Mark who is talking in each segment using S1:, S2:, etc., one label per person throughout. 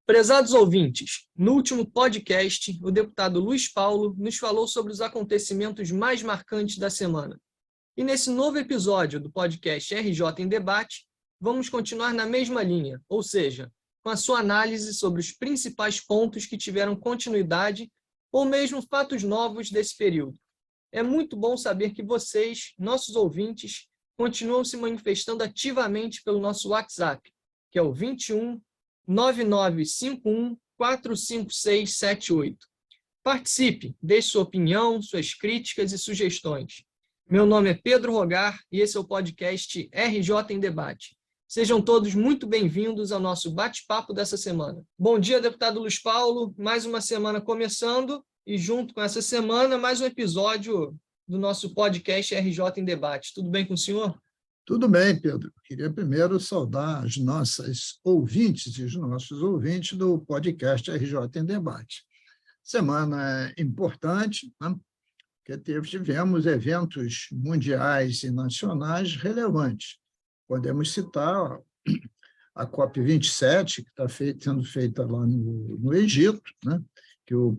S1: Prezados ouvintes, no último podcast, o deputado Luiz Paulo nos falou sobre os acontecimentos mais marcantes da semana. E nesse novo episódio do podcast RJ em Debate, vamos continuar na mesma linha, ou seja, com a sua análise sobre os principais pontos que tiveram continuidade ou mesmo fatos novos desse período. É muito bom saber que vocês, nossos ouvintes, continuam se manifestando ativamente pelo nosso WhatsApp, que é o 21 9951 45678. Participe, deixe sua opinião, suas críticas e sugestões. Meu nome é Pedro Rogar e esse é o podcast RJ em Debate. Sejam todos muito bem-vindos ao nosso bate-papo dessa semana. Bom dia, deputado Luiz Paulo. Mais uma semana começando e, junto com essa semana, mais um episódio do nosso podcast RJ em Debate. Tudo bem com o senhor?
S2: Tudo bem, Pedro. Queria primeiro saudar as nossas ouvintes e os nossos ouvintes do podcast RJ em Debate. Semana importante, né? Porque tivemos eventos mundiais e nacionais relevantes. Podemos citar a COP27, que está sendo feita lá no Egito, né? Que o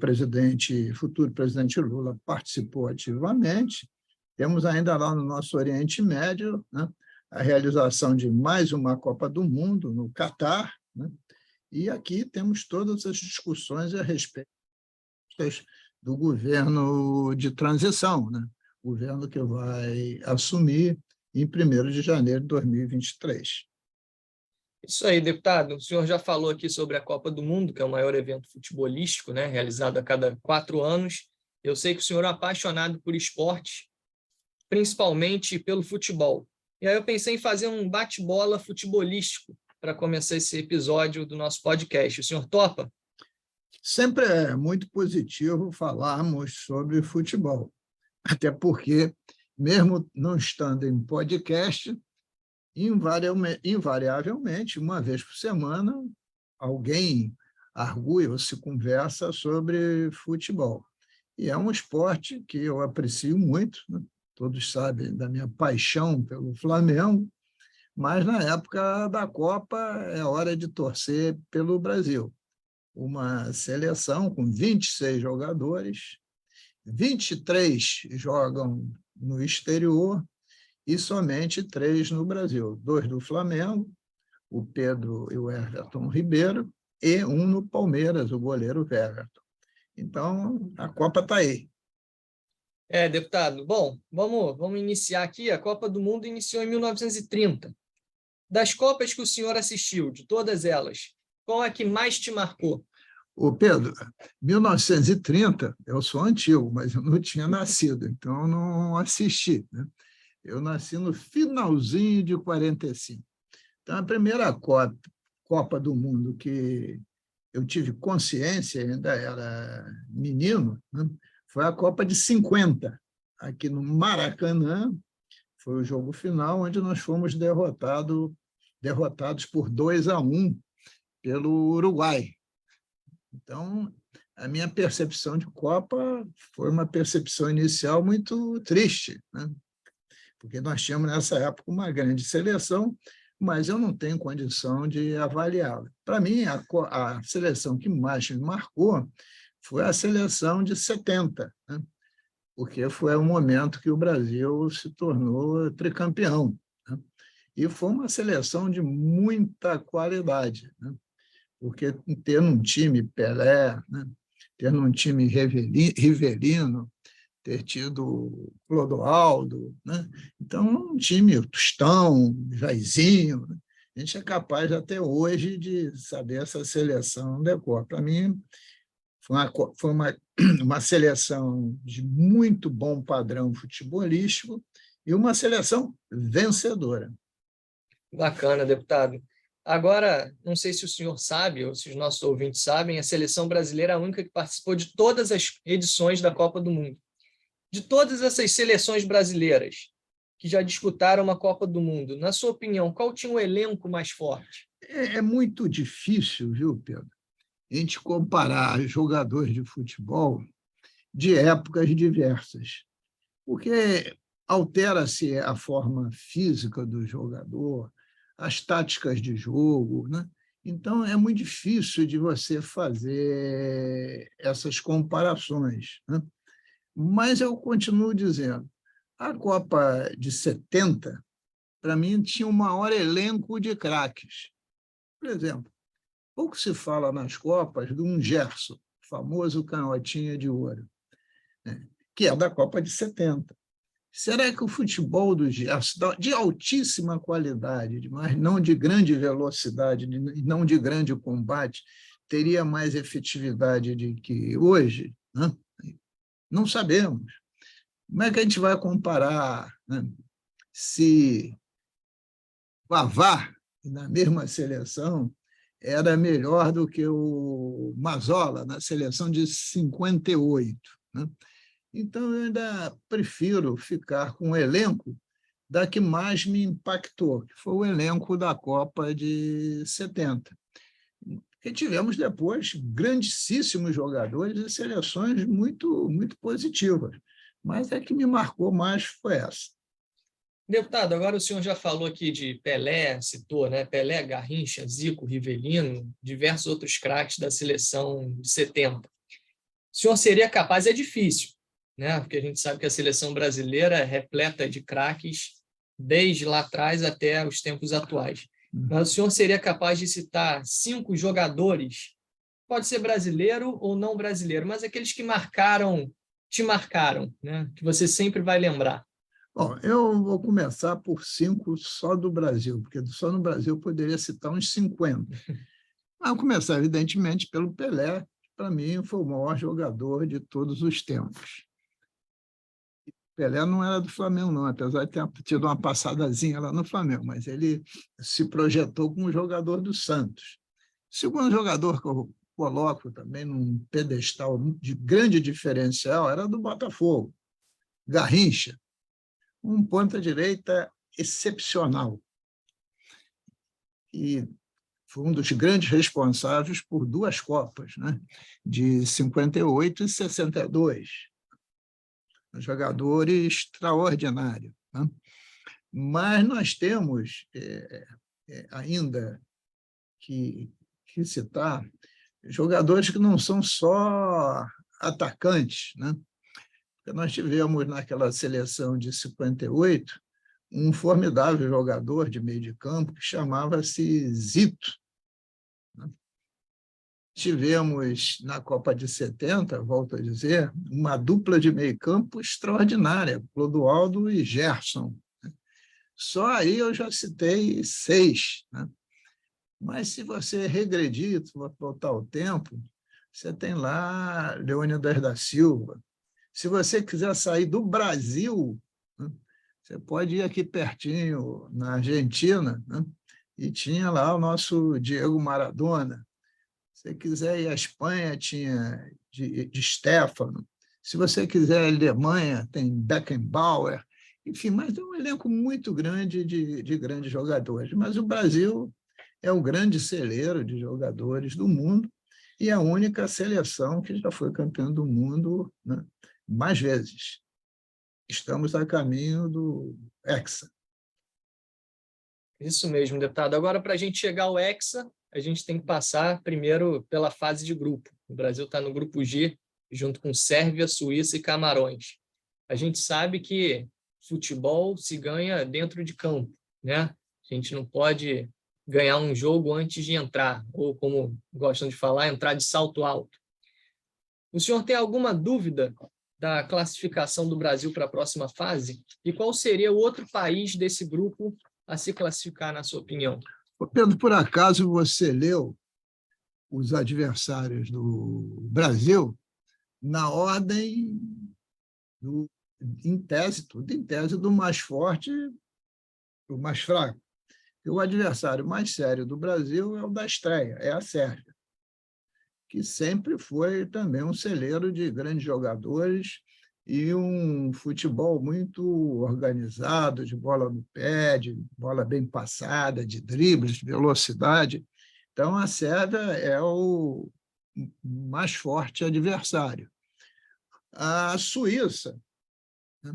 S2: futuro presidente Lula participou ativamente. Temos ainda lá no nosso Oriente Médio, né, a realização de mais uma Copa do Mundo no Catar, né, e aqui temos todas as discussões a respeito do governo de transição, né, governo que vai assumir em 1º de janeiro de 2023.
S1: Isso aí, deputado. O senhor já falou aqui sobre a Copa do Mundo, que é o maior evento futebolístico, né, realizado a cada 4 anos. Eu sei que o senhor é apaixonado por esporte, principalmente pelo futebol. E aí eu pensei em fazer um bate-bola futebolístico para começar esse episódio do nosso podcast. O senhor topa?
S2: Sempre é muito positivo falarmos sobre futebol, até porque, mesmo não estando em podcast, invariavelmente, uma vez por semana, alguém argui ou se conversa sobre futebol. E é um esporte que eu aprecio muito, né? Todos sabem da minha paixão pelo Flamengo, mas na época da Copa é hora de torcer pelo Brasil. Uma seleção com 26 jogadores, 23 jogam no exterior e somente 3 no Brasil. 2 do Flamengo, o Pedro e o Everton Ribeiro, e um no Palmeiras, o goleiro Everton. Então, a Copa está aí.
S1: Deputado. Bom, vamos iniciar aqui. A Copa do Mundo iniciou em 1930. Das Copas que o senhor assistiu, de todas elas, qual é que mais te marcou?
S2: Ô Pedro, 1930, eu sou antigo, mas eu não tinha nascido, então eu não assisti, né? Eu nasci no finalzinho de 45. Então, a primeira Copa do Mundo que eu tive consciência, ainda era menino, né? Foi a Copa de 50, aqui no Maracanã. Foi o jogo final, onde nós fomos derrotados por 2-1 pelo Uruguai. Então, a minha percepção de Copa foi uma percepção inicial muito triste, né? Porque nós tínhamos, nessa época, uma grande seleção, mas eu não tenho condição de avaliá-la. Para mim, a seleção que mais me marcou foi a seleção de 70, né? Porque foi o momento que o Brasil se tornou tricampeão, né? E foi uma seleção de muita qualidade, né? Porque ter num time Pelé, né? Ter num time Rivelino, ter tido Clodoaldo, né? Então, um time Tostão, Jairzinho, né? A gente é capaz até hoje de saber essa seleção decor. Para mim, foi uma seleção de muito bom padrão futebolístico e uma seleção vencedora.
S1: Bacana, deputado. Agora, não sei se o senhor sabe, ou se os nossos ouvintes sabem, a seleção brasileira é a única que participou de todas as edições da Copa do Mundo. De todas essas seleções brasileiras que já disputaram uma Copa do Mundo, na sua opinião, qual tinha um elenco mais forte?
S2: É muito difícil, viu, Pedro, a gente comparar jogadores de futebol de épocas diversas, porque altera-se a forma física do jogador, as táticas de jogo, né? Então, é muito difícil de você fazer essas comparações, né? Mas eu continuo dizendo, a Copa de 70, para mim, tinha o maior elenco de craques. Por exemplo, pouco se fala nas Copas de um Gerson, famoso canhotinha de ouro, né? Que é da Copa de 70. Será que o futebol do Gerson, de altíssima qualidade, mas não de grande velocidade, não de grande combate, teria mais efetividade do que hoje? Né? Não sabemos. Como é que a gente vai comparar, né? Se o Vavá, na mesma seleção, era melhor do que o Mazola, na seleção de 58, né? Então, eu ainda prefiro ficar com o elenco da que mais me impactou, que foi o elenco da Copa de 70. Porque tivemos depois grandíssimos jogadores e seleções muito, muito positivas. Mas a que me marcou mais foi essa.
S1: Deputado, agora o senhor já falou aqui de Pelé, citou, né? Pelé, Garrincha, Zico, Rivelino, diversos outros craques da seleção de 70. O senhor seria capaz, é difícil, né? Porque a gente sabe que a seleção brasileira é repleta de craques desde lá atrás até os tempos atuais. Mas o senhor seria capaz de citar 5 jogadores, pode ser brasileiro ou não brasileiro, mas aqueles que marcaram, te marcaram, né? Que você sempre vai lembrar.
S2: Bom, eu vou começar por 5 só do Brasil, porque só no Brasil eu poderia citar uns 50. Mas vou começar, evidentemente, pelo Pelé, que para mim foi o maior jogador de todos os tempos. Pelé não era do Flamengo, não, apesar de ter tido uma passadazinha lá no Flamengo, mas ele se projetou como jogador do Santos. O segundo jogador que eu coloco também num pedestal de grande diferencial era do Botafogo, Garrincha, um ponta-direita excepcional. E foi um dos grandes responsáveis por 2 Copas, né? De 58 e 62. Um jogador extraordinário, né? Mas nós temos ainda que citar jogadores que não são só atacantes, né? Porque nós tivemos naquela seleção de 58 um formidável jogador de meio de campo que chamava-se Zito, né? Tivemos na Copa de 70, volto a dizer, uma dupla de meio campo extraordinária, Clodoaldo e Gerson. Só aí eu já citei 6, né? Mas se você regredir, voltar ao tempo, você tem lá Leônidas da Silva. Se você quiser sair do Brasil, né, você pode ir aqui pertinho, na Argentina, né, e tinha lá o nosso Diego Maradona. Se você quiser ir à Espanha, tinha de Stefano. Se você quiser ir à Alemanha, tem Beckenbauer. Enfim, mas é um elenco muito grande de grandes jogadores. Mas o Brasil é o grande celeiro de jogadores do mundo e a única seleção que já foi campeã do mundo, né, mais vezes. Estamos a caminho do Hexa.
S1: Isso mesmo, deputado. Agora, para a gente chegar ao Hexa, a gente tem que passar primeiro pela fase de grupo. O Brasil está no grupo G, junto com Sérvia, Suíça e Camarões. A gente sabe que futebol se ganha dentro de campo, né? A gente não pode ganhar um jogo antes de entrar, ou como gostam de falar, entrar de salto alto. O senhor tem alguma dúvida da classificação do Brasil para a próxima fase? E qual seria o outro país desse grupo a se classificar, na sua opinião?
S2: Pedro, por acaso você leu os adversários do Brasil na ordem, em tese, tudo em tese, do mais forte para o mais fraco? E o adversário mais sério do Brasil é o da estreia, é a Sérvia, que sempre foi também um celeiro de grandes jogadores e um futebol muito organizado, de bola no pé, de bola bem passada, de dribles, de velocidade. Então, a Sérvia é o mais forte adversário. A Suíça, né,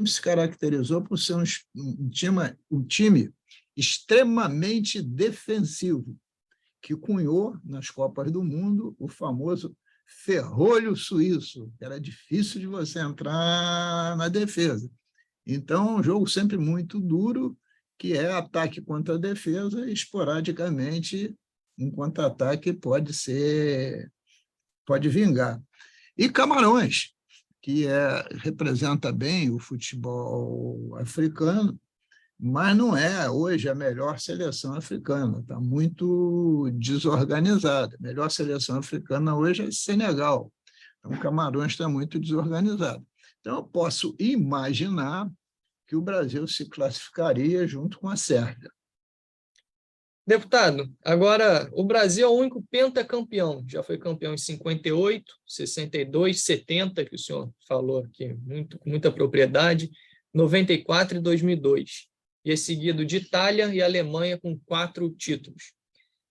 S2: se caracterizou por ser um time extremamente defensivo. que cunhou nas Copas do Mundo o famoso ferrolho suíço, que era difícil de você entrar na defesa. Então, um jogo sempre muito duro, que é ataque contra defesa, e esporadicamente um contra-ataque pode vingar. E Camarões, que representa bem o futebol africano, mas não é hoje a melhor seleção africana, está muito desorganizada. A melhor seleção africana hoje é Senegal, então o Camarões está muito desorganizado. Então, eu posso imaginar que o Brasil se classificaria junto com a Sérvia.
S1: Deputado, agora o Brasil é o único pentacampeão, já foi campeão em 58, 62, 70, que o senhor falou aqui com muita propriedade, 94 e 2002. E é seguido de Itália e Alemanha com 4 títulos.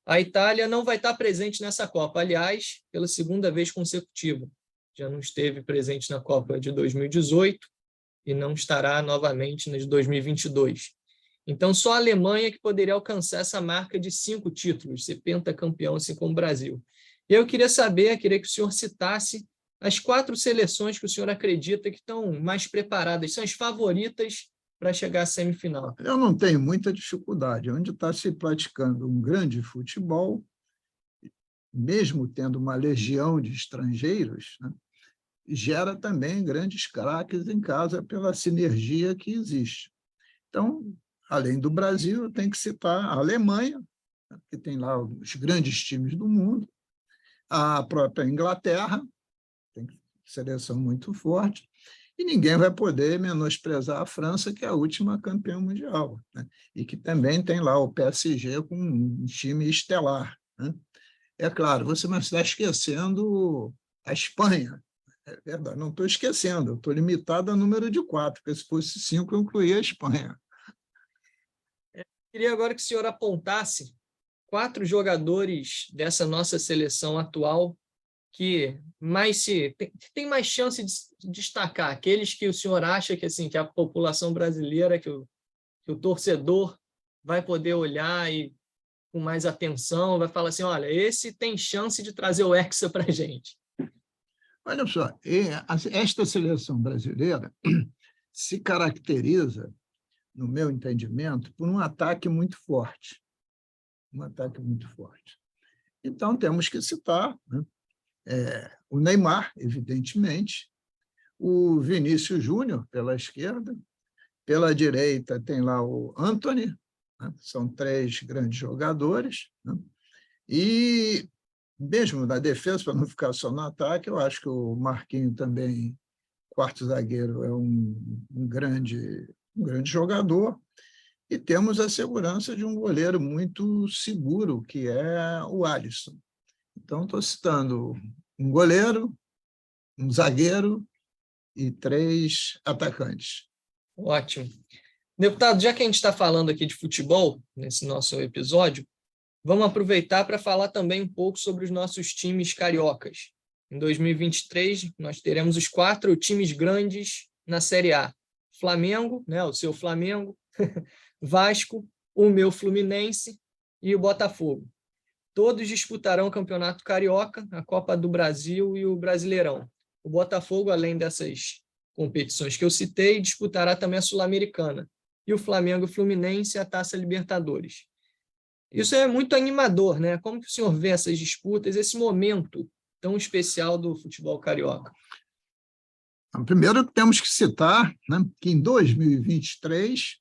S1: A Itália não vai estar presente nessa Copa, aliás, pela segunda vez consecutiva. Já não esteve presente na Copa de 2018 e não estará novamente na de 2022. Então, só a Alemanha que poderia alcançar essa marca de 5 títulos, ser pentacampeão, assim como o Brasil. E eu queria que o senhor citasse as 4 seleções que o senhor acredita que estão mais preparadas, são as favoritas para chegar à semifinal.
S2: Eu não tenho muita dificuldade. Onde está se praticando um grande futebol, mesmo tendo uma legião de estrangeiros, né, gera também grandes craques em casa pela sinergia que existe. Então, além do Brasil, eu tenho que citar a Alemanha, que tem lá os grandes times do mundo, a própria Inglaterra, tem seleção muito forte, e ninguém vai poder menosprezar a França, que é a última campeã mundial, né? E que também tem lá o PSG com um time estelar, né? É claro, você não está esquecendo a Espanha. É verdade, não estou esquecendo, estou limitado ao número de 4, porque se fosse 5, eu incluía a Espanha.
S1: Queria agora que o senhor apontasse 4 jogadores dessa nossa seleção atual que tem mais chance de destacar, aqueles que o senhor acha que, assim, que a população brasileira, que o torcedor vai poder olhar e com mais atenção, vai falar assim, olha, esse tem chance de trazer o Hexa para a gente.
S2: Olha só, esta seleção brasileira se caracteriza, no meu entendimento, por um ataque muito forte. Um ataque muito forte. Então, temos que citar, né, o Neymar, evidentemente, o Vinícius Júnior, pela esquerda, pela direita tem lá o Antony, né, são 3 grandes jogadores, né, e mesmo na defesa, para não ficar só no ataque, eu acho que o Marquinhos também, quarto zagueiro, é um grande jogador, e temos a segurança de um goleiro muito seguro, que é o Alisson. Então, estou citando um goleiro, um zagueiro e 3 atacantes.
S1: Ótimo. Deputado, já que a gente está falando aqui de futebol, nesse nosso episódio, vamos aproveitar para falar também um pouco sobre os nossos times cariocas. Em 2023, nós teremos os 4 times grandes na Série A. Flamengo, né, o seu Flamengo, Vasco, o meu Fluminense e o Botafogo. Todos disputarão o Campeonato Carioca, a Copa do Brasil e o Brasileirão. O Botafogo, além dessas competições que eu citei, disputará também a Sul-Americana. E o Flamengo e o Fluminense a Taça Libertadores. Isso é muito animador, né? Como que o senhor vê essas disputas, esse momento tão especial do futebol carioca?
S2: Primeiro, temos que citar, né, que em 2023,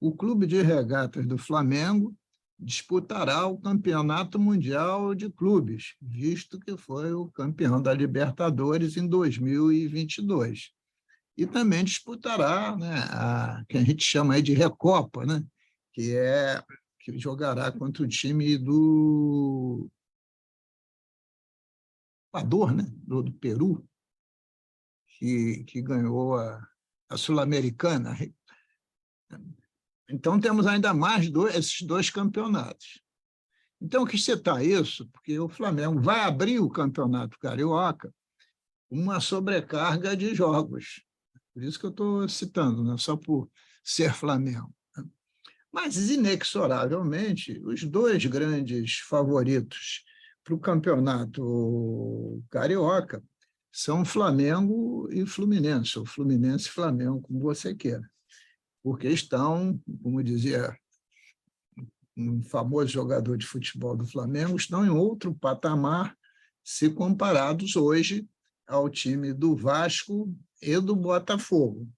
S2: o Clube de Regatas do Flamengo disputará o Campeonato Mundial de Clubes, visto que foi o campeão da Libertadores em 2022. E também disputará, né, que a gente chama aí de Recopa, né, que jogará contra o time do Equador, né, do Peru, que ganhou a Sul-Americana. Então, temos ainda mais esses 2 campeonatos. Então, eu quis citar isso, porque o Flamengo vai abrir o Campeonato Carioca com uma sobrecarga de jogos. Por isso que eu estou citando, né? Só por ser Flamengo. Mas, inexoravelmente, os dois grandes favoritos para o campeonato carioca são Flamengo e Fluminense, ou Fluminense e Flamengo, como você queira, porque estão, como dizia um famoso jogador de futebol do Flamengo, estão em outro patamar se comparados hoje ao time do Vasco e do Botafogo.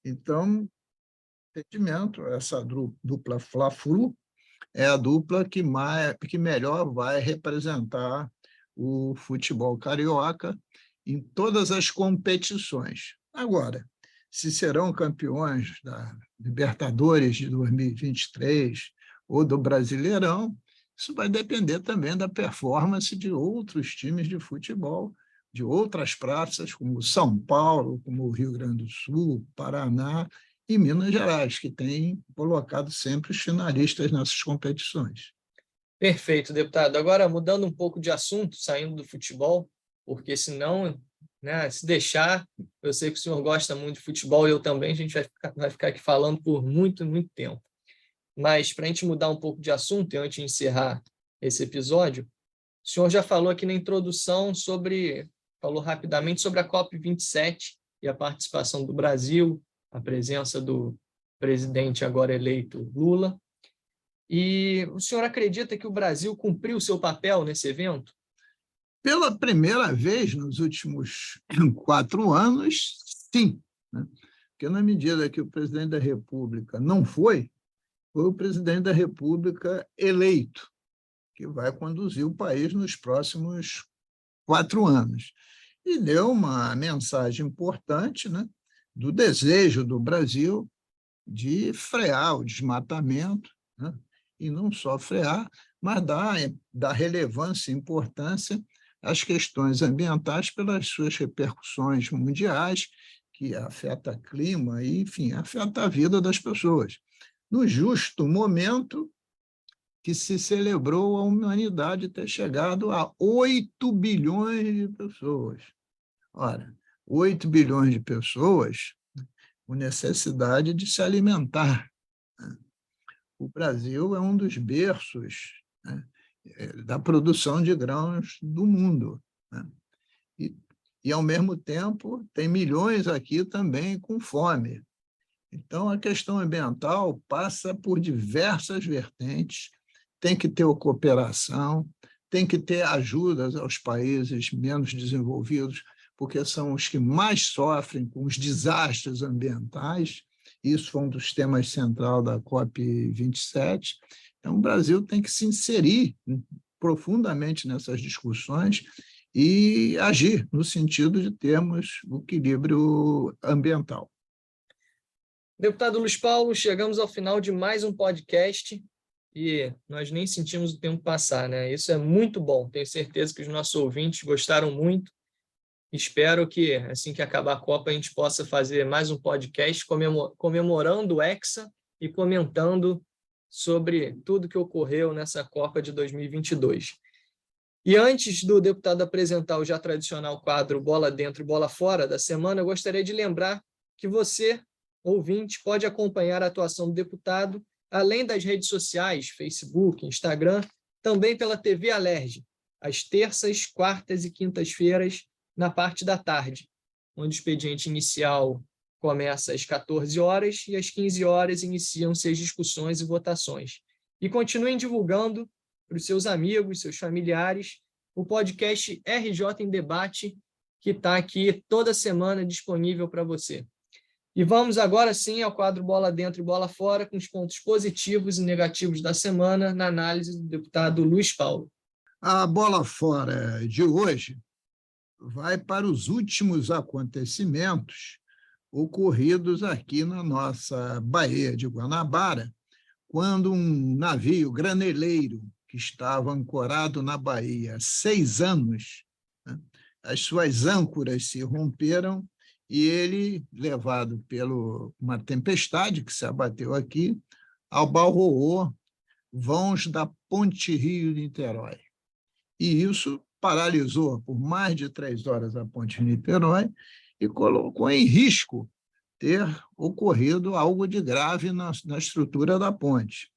S2: Então, entendimento, essa dupla Fla-Flu é a dupla que melhor vai representar o futebol carioca em todas as competições. Agora, se serão campeões da Libertadores de 2023 ou do Brasileirão, isso vai depender também da performance de outros times de futebol, de outras praças, como São Paulo, como o Rio Grande do Sul, Paraná e Minas Gerais, que têm colocado sempre os finalistas nessas competições.
S1: Perfeito, deputado. Agora, mudando um pouco de assunto, saindo do futebol, porque senão, né, se deixar, eu sei que o senhor gosta muito de futebol, eu também, a gente vai ficar aqui falando por muito, muito tempo. Mas, para a gente mudar um pouco de assunto, e antes de encerrar esse episódio, o senhor já falou aqui na introdução falou rapidamente sobre a COP27 e a participação do Brasil, a presença do presidente agora eleito Lula. E o senhor acredita que o Brasil cumpriu o seu papel nesse evento?
S2: Pela primeira vez nos últimos 4 anos, sim, né? Porque na medida que o presidente da República não foi o presidente da República eleito, que vai conduzir o país nos próximos 4 anos. E deu uma mensagem importante, né, do desejo do Brasil de frear o desmatamento, né, e não só frear, mas dar relevância e importância às questões ambientais pelas suas repercussões mundiais, que afeta o clima e, enfim, afeta a vida das pessoas. No justo momento que se celebrou a humanidade ter chegado a 8 bilhões de pessoas. Ora, 8 bilhões de pessoas com necessidade de se alimentar. O Brasil é um dos berços, né, da produção de grãos do mundo, né? E, ao mesmo tempo, tem milhões aqui também com fome. Então, a questão ambiental passa por diversas vertentes, tem que ter cooperação, tem que ter ajudas aos países menos desenvolvidos, porque são os que mais sofrem com os desastres ambientais. Isso foi um dos temas centrais da COP27. Então, o Brasil tem que se inserir profundamente nessas discussões e agir no sentido de termos o equilíbrio ambiental.
S1: Deputado Luiz Paulo, chegamos ao final de mais um podcast e nós nem sentimos o tempo passar, né? Isso é muito bom. Tenho certeza que os nossos ouvintes gostaram muito. Espero que, assim que acabar a Copa, a gente possa fazer mais um podcast comemorando o Hexa e comentando sobre tudo que ocorreu nessa Copa de 2022. E antes do deputado apresentar o já tradicional quadro Bola Dentro e Bola Fora da semana, eu gostaria de lembrar que você, ouvinte, pode acompanhar a atuação do deputado, além das redes sociais, Facebook, Instagram, também pela TV Alerj, às terças, quartas e quintas-feiras, na parte da tarde, onde o expediente inicial começa às 14 horas e às 15 horas iniciam-se as discussões e votações. E continuem divulgando para os seus amigos, seus familiares, o podcast RJ em Debate, que está aqui toda semana disponível para você. E vamos agora sim ao quadro Bola Dentro e Bola Fora, com os pontos positivos e negativos da semana, na análise do deputado Luiz Paulo.
S2: A bola fora de hoje vai para os últimos acontecimentos ocorridos aqui na nossa Baía de Guanabara, quando um navio graneleiro que estava ancorado na Bahia há 6 anos, né, as suas âncoras se romperam e ele, levado por uma tempestade que se abateu aqui, abalroou vãos da Ponte Rio-Niterói. E isso paralisou por mais de 3 horas a Ponte Niterói e colocou em risco ter ocorrido algo de grave na estrutura da ponte.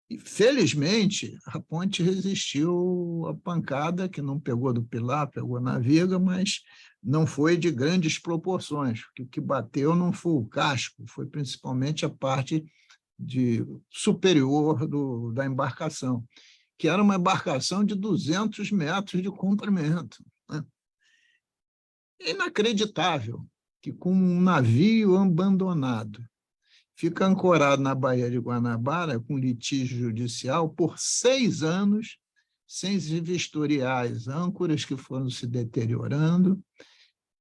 S2: E, felizmente, a ponte resistiu à pancada, que não pegou do pilar, pegou na viga, mas não foi de grandes proporções. O que bateu não foi o casco, foi principalmente a parte superior da embarcação, que era uma embarcação de 200 metros de comprimento, né? É inacreditável que, como um navio abandonado, fica ancorado na Baía de Guanabara, com litígio judicial, por 6 anos, sem se vistoriar as âncoras que foram se deteriorando,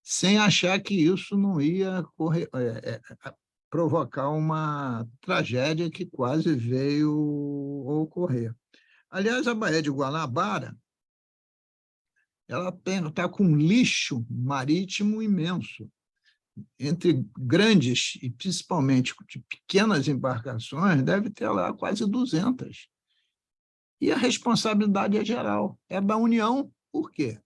S2: sem achar que isso não ia provocar uma tragédia que quase veio a ocorrer. Aliás, a Baía de Guanabara ela está com um lixo marítimo imenso, entre grandes e principalmente de pequenas embarcações, deve ter lá quase 200. E a responsabilidade é geral, é da União. Por quê?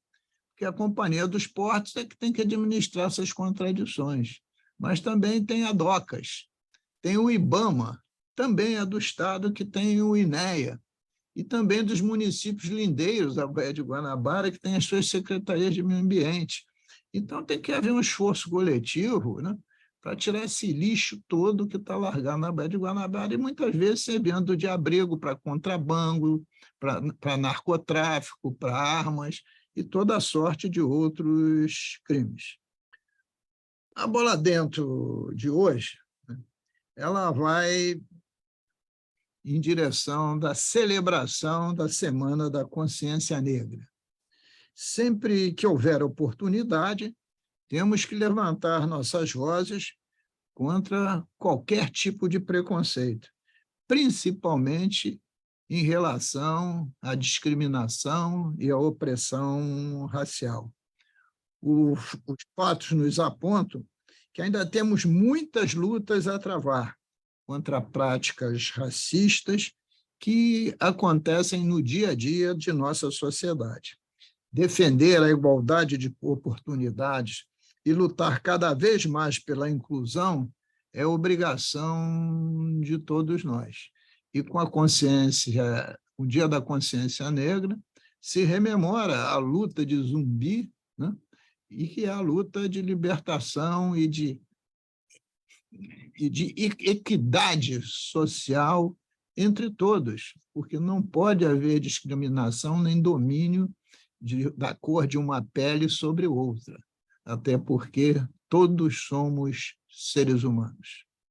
S2: Porque a Companhia dos Portos é que tem que administrar essas contradições. Mas também tem a DOCAS, tem o IBAMA, também é do Estado que tem o INEA, e também dos municípios lindeiros da Baía de Guanabara, que tem as suas secretarias de meio ambiente. Então, tem que haver um esforço coletivo, né, para tirar esse lixo todo que está largado na Baía de Guanabara e muitas vezes servindo de abrigo para contrabando, para narcotráfico, para armas e toda a sorte de outros crimes. A Bola Dentro de hoje, né, ela vai em direção da celebração da Semana da Consciência Negra. Sempre que houver oportunidade, temos que levantar nossas vozes contra qualquer tipo de preconceito, principalmente em relação à discriminação e à opressão racial. Os fatos nos apontam que ainda temos muitas lutas a travar contra práticas racistas que acontecem no dia a dia de nossa sociedade. Defender a igualdade de oportunidades e lutar cada vez mais pela inclusão é obrigação de todos nós. E com a consciência, o Dia da Consciência Negra, se rememora a luta de Zumbi, né? E que é a luta de libertação e de equidade social entre todos, porque não pode haver discriminação nem domínio da cor de uma pele sobre outra, até porque todos somos seres humanos.